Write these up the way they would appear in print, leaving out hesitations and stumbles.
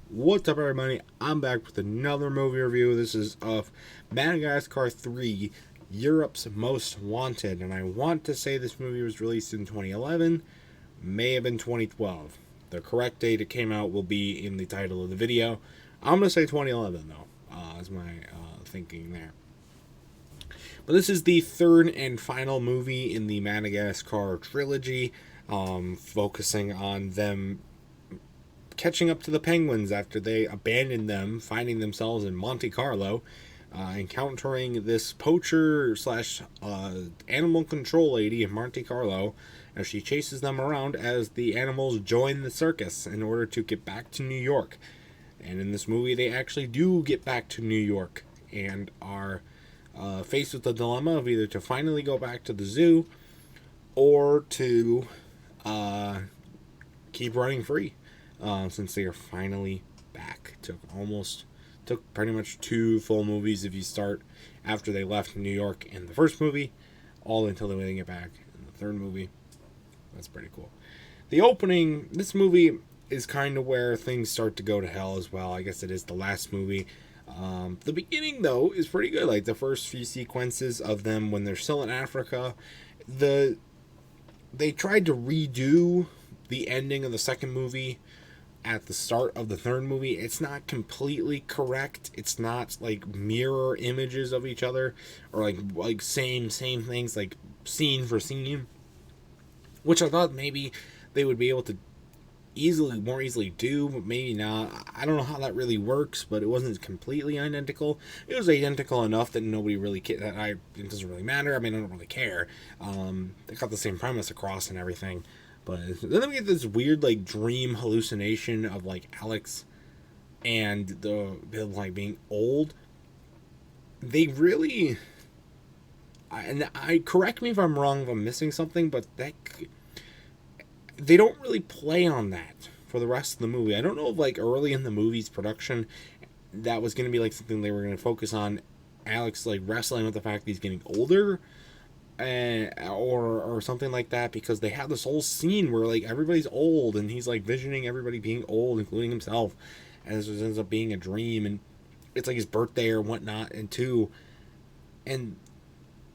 What's up, everybody? I'm back with another movie review. This is of Madagascar 3, Europe's Most Wanted. And I want to say this movie was released in 2011, may have been 2012. The correct date it came out will be in the title of the video. I'm going to say 2011, though, is my thinking there. But this is the third and final movie in the Madagascar trilogy, focusing on them catching up to the penguins after they abandoned them, finding themselves in Monte Carlo, encountering this poacher slash animal control lady in Monte Carlo as she chases them around as the animals join the circus in order to get back to New York. And in this movie, they actually do get back to New York and are faced with the dilemma of either to finally go back to the zoo or to keep running free. Since they are finally back. Took pretty much 2 full movies if you start after they left New York in the first movie, all until they get back in the third movie. That's pretty cool. The opening, this movie is kind of where things start to go to hell as well. I guess it is the last movie. The beginning, though, is pretty good. Like the first few sequences of them when they're still in Africa, they tried to redo the ending of the second movie at the start of the third movie. It's not completely correct. It's not like mirror images of each other or like same things, like scene for scene, which I thought maybe they would be able to more easily do, but maybe not. I don't know how that really works, but it wasn't completely identical. It was identical enough that nobody really it doesn't really matter. I mean, I don't really care. They got the same premise across and everything. But then we get this weird like dream hallucination of like Alex and the like being old. They really, I correct me if I'm wrong, if I'm missing something, but they don't really play on that for the rest of the movie. I don't know if like early in the movie's production that was going to be like something they were going to focus on, Alex like wrestling with the fact that he's getting older. Or something like that, because they have this whole scene where like everybody's old and he's like visioning everybody being old, including himself, and this ends up being a dream, and it's like his birthday or whatnot, and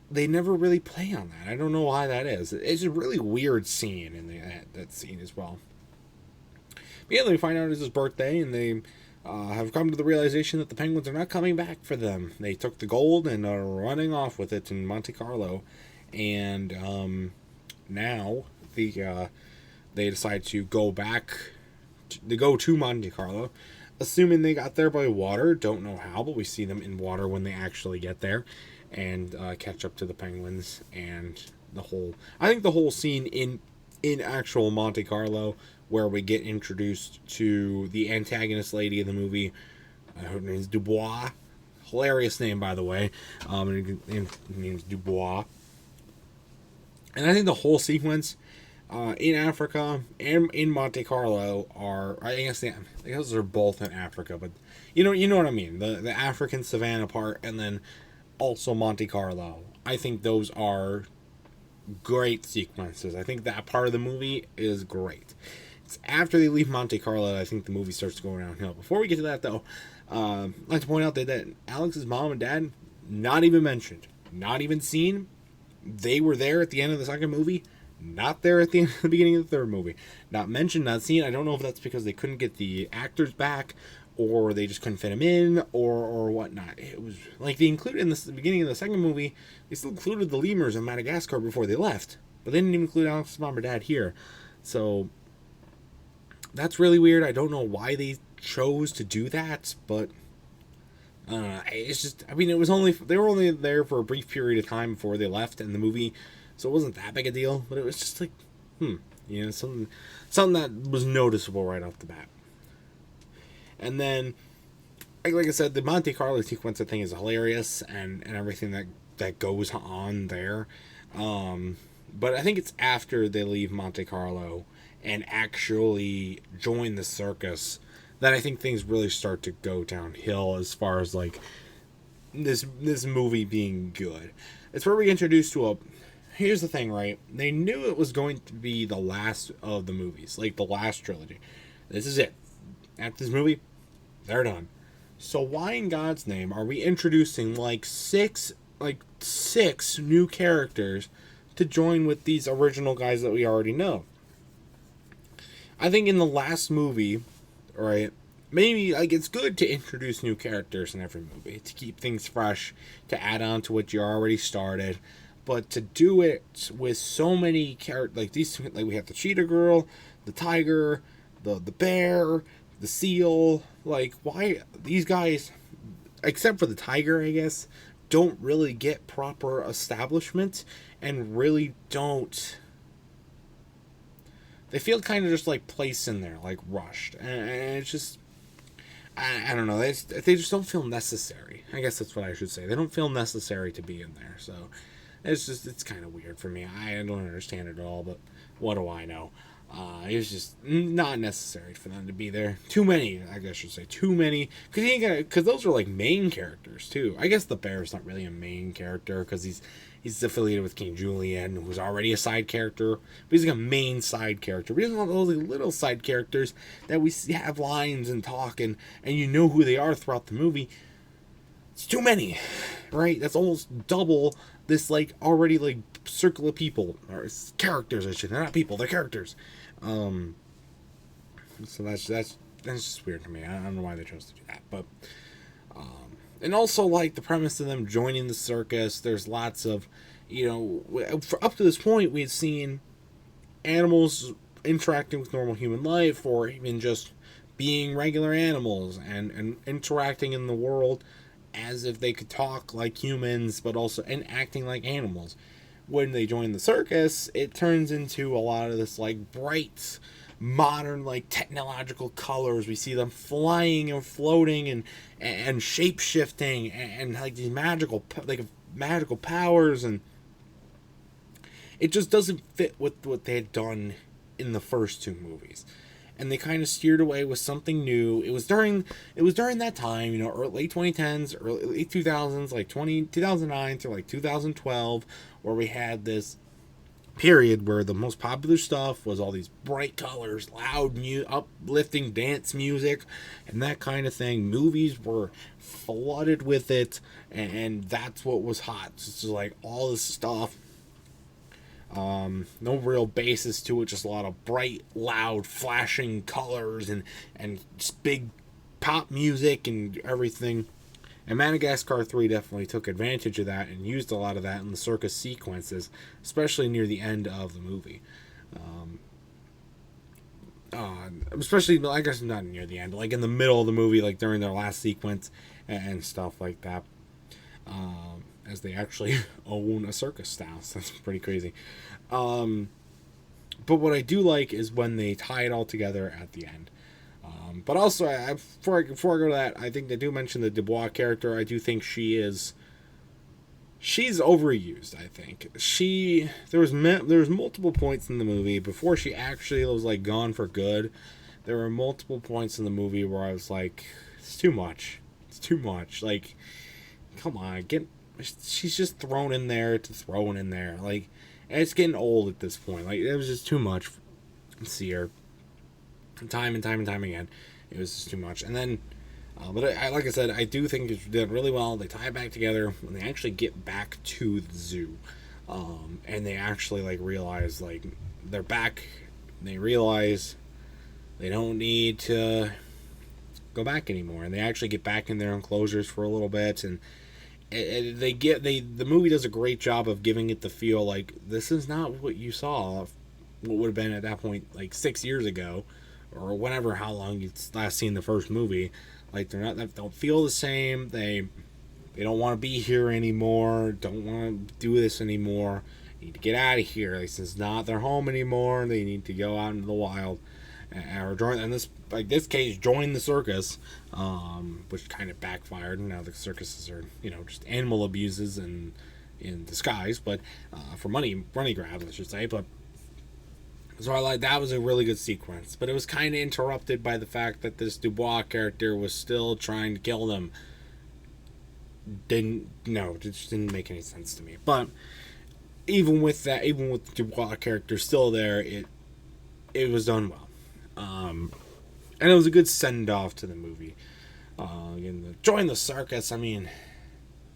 they never really play on that. I don't know why that is. It's a really weird scene in that scene as well. But yeah, they find out it's his birthday, and they have come to the realization that the penguins are not coming back for them. They took the gold and are running off with it in Monte Carlo. And now they decide to go back. They go to Monte Carlo, assuming they got there by water. Don't know how, but we see them in water when they actually get there, and catch up to the penguins. And I think the whole scene in actual Monte Carlo, where we get introduced to the antagonist lady of the movie. Her name is Dubois. Hilarious name, by the way. Her name is Dubois. And I think the whole sequence in Africa and in Monte Carlo I guess they're both in Africa, but you know what I mean. The African savannah part, and then also Monte Carlo. I think those are great sequences. I think that part of the movie is great. It's after they leave Monte Carlo, I think the movie starts to go downhill. Before we get to that, though, I'd like to point out that Alex's mom and dad, not even mentioned, not even seen. They were there at the end of the second movie, not there at the beginning of the third movie. Not mentioned, not seen. I don't know if that's because they couldn't get the actors back, or they just couldn't fit them in, or whatnot. It was like they included in the beginning of the second movie, they still included the lemurs in Madagascar before they left, but they didn't even include Alex's mom or dad here. So that's really weird. I don't know why they chose to do that, but it's just, I mean, they were only there for a brief period of time before they left in the movie, so it wasn't that big a deal, but it was just like, something that was noticeable right off the bat. And then, like I said, the Monte Carlo sequence, I think, is hilarious, and everything that goes on there. But I think it's after they leave Monte Carlo and actually join the circus that I think things really start to go downhill as far as like this movie being good. It's where we introduced to here's the thing, right? They knew it was going to be the last of the movies, like the last trilogy. This is it. After this movie, They're done. So why in God's name are we introducing six new characters to join with these original guys that we already know? I think in the last movie, right, maybe like it's good to introduce new characters in every movie to keep things fresh, to add on to what you already started. But to do it with so many characters, like these, like we have the cheetah girl, the tiger, the bear, the seal. Like, why these guys, except for the tiger, I guess, don't really get proper establishment and really don't. They feel kind of just like placed in there, like rushed, and it's just I don't know. They just don't feel necessary. I guess that's what I should say. They don't feel necessary to be in there. So it's kind of weird for me. I don't understand it at all. But what do I know? It's just not necessary for them to be there. Too many, I guess I should say. Too many. Because those are like main characters too. I guess the bear's not really a main character because he's affiliated with King Julian, who's already a side character. But he's like a main side character. But he doesn't have those like little side characters that we have lines and talk and you know who they are throughout the movie. It's too many, right? That's almost double this like already like circle of people or characters. I should. They're not people. They're characters. So that's just weird to me. I don't know why they chose to do that, but and also like the premise of them joining the circus. There's lots of, for up to this point we had seen animals interacting with normal human life, or even just being regular animals and interacting in the world as if they could talk like humans, but also and acting like animals. When they join the circus, it turns into a lot of this like bright, modern like technological colors. We see them flying and floating and shape shifting and like these magical powers, and it just doesn't fit with what they had done in the first two movies. And they kind of steered away with something new. It was during that time, late 2010s, early 2000s, like 2009 to like 2012, where we had this period where the most popular stuff was all these bright colors, loud, uplifting dance music, and that kind of thing. Movies were flooded with it, and that's what was hot. It's just like all this stuff. No real basis to it, just a lot of bright, loud, flashing colors and just big pop music and everything. And Madagascar 3 definitely took advantage of that and used a lot of that in the circus sequences, especially near the end of the movie. Especially, I guess not near the end, like in the middle of the movie, like during their last sequence and stuff like that. As they actually own a circus now, so that's pretty crazy. But what I do like is when they tie it all together at the end. But also, before I go to that, I think they do mention the Dubois character. I do think she's overused. I think there was multiple points in the movie before she actually was like gone for good. There were multiple points in the movie where I was like, it's too much. It's too much. Like, come on, she's just thrown in there to throw in there. Like, it's getting old at this point. Like, it was just too much to see her time and time again. It was just too much. And then, but I like I said, I do think it's done really well. They tie it back together when they actually get back to the zoo, and they actually like realize like they're back. They realize they don't need to go back anymore, and they actually get back in their enclosures for a little bit, and the movie does a great job of giving it the feel like this is not what you saw, what would have been at that point like 6 years ago, or whenever, how long you last seen the first movie. Like they don't feel the same. They don't want to be here anymore. Don't want to do this anymore. They need to get out of here. This is not their home anymore. They need to go out into the wild, or join. And this case, join the circus, which kind of backfired. Now the circuses are just animal abuses and in disguise, but for money grabs, I should say. But so that was a really good sequence, but it was kind of interrupted by the fact that this Dubois character was still trying to kill them. It just didn't make any sense to me. But even with the Dubois character still there, it was done well. And it was a good send off to the movie. Again, join the circus. I mean,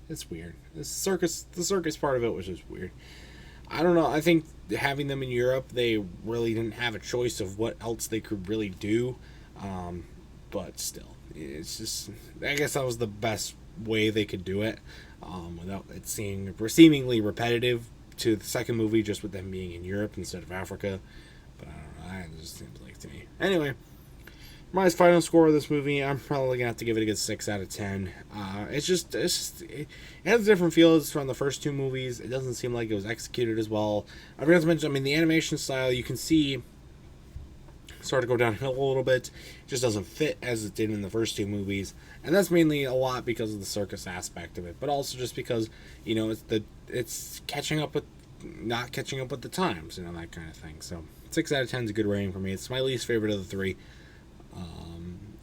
it's weird. The circus part of it was just weird. I don't know. I think having them in Europe, they really didn't have a choice of what else they could really do. But still, it's just. I guess that was the best way they could do it, without it seemingly repetitive to the second movie, just with them being in Europe instead of Africa. But I don't know. It just seems like to me. Anyway, my final score of this movie, I'm probably gonna have to give it a good 6 out of 10. It has a different feel from the first two movies. It doesn't seem like it was executed as well. I forgot to mention, I mean, the animation style you can see start to go downhill a little bit. It just doesn't fit as it did in the first two movies, and that's mainly a lot because of the circus aspect of it, but also just because it's catching up with not catching up with the times, that kind of thing. So 6 out of 10 is a good rating for me. It's my least favorite of the three.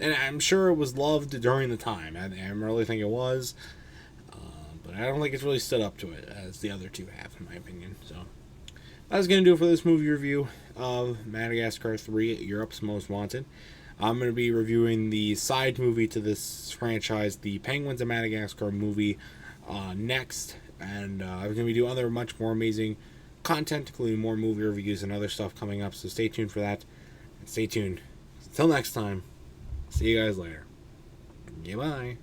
And I'm sure it was loved during the time. I really think it was. But I don't think it's really stood up to it as the other two have, in my opinion. So that's going to do it for this movie review of Madagascar 3, Europe's Most Wanted. I'm going to be reviewing the side movie to this franchise, the Penguins of Madagascar movie, next. And I'm going to be doing other much more amazing content, including more movie reviews and other stuff coming up. So stay tuned for that. And stay tuned. Until next time. See you guys later. Goodbye.